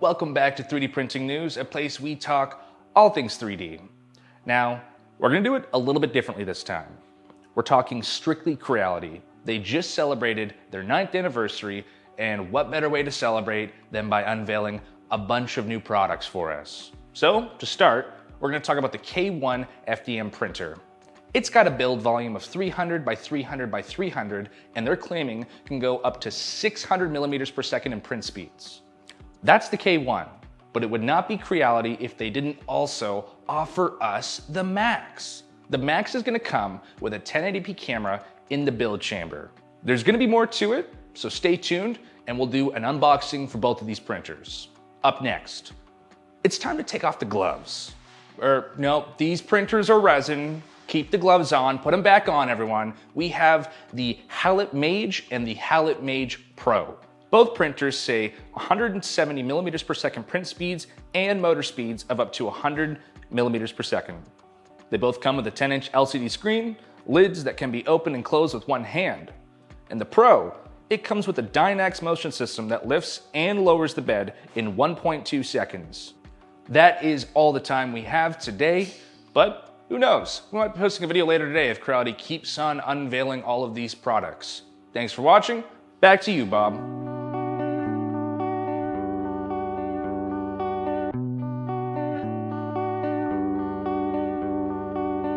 Welcome back to 3D Printing News, a place we talk all things 3D. Now, we're going to do it a little bit differently this time. We're talking strictly Creality. They just celebrated their 9th anniversary, and what better way to celebrate than by unveiling a bunch of new products for us. So, to start, we're going to talk about the K1 FDM printer. It's got a build volume of 300 by 300 by 300, and they're claiming can go up to 600 millimeters per second in print speeds. That's the K1, but it would not be Creality if they didn't also offer us the Max. The Max is gonna come with a 1080p camera in the build chamber. There's gonna be more to it, so stay tuned and we'll do an unboxing for both of these printers. Up next, it's time to take off the gloves. No, these printers are resin. Keep the gloves on, put them back on, everyone. We have the Hallett Mage and the Hallett Mage Pro. Both printers say 170 millimeters per second print speeds and motor speeds of up to 100 millimeters per second. They both come with a 10-inch LCD screen, lids that can be opened and closed with one hand. And the Pro, it comes with a Dynax motion system that lifts and lowers the bed in 1.2 seconds. That is all the time we have today, but who knows? We might be posting a video later today if Creality keeps on unveiling all of these products. Thanks for watching. Back to you, Bob.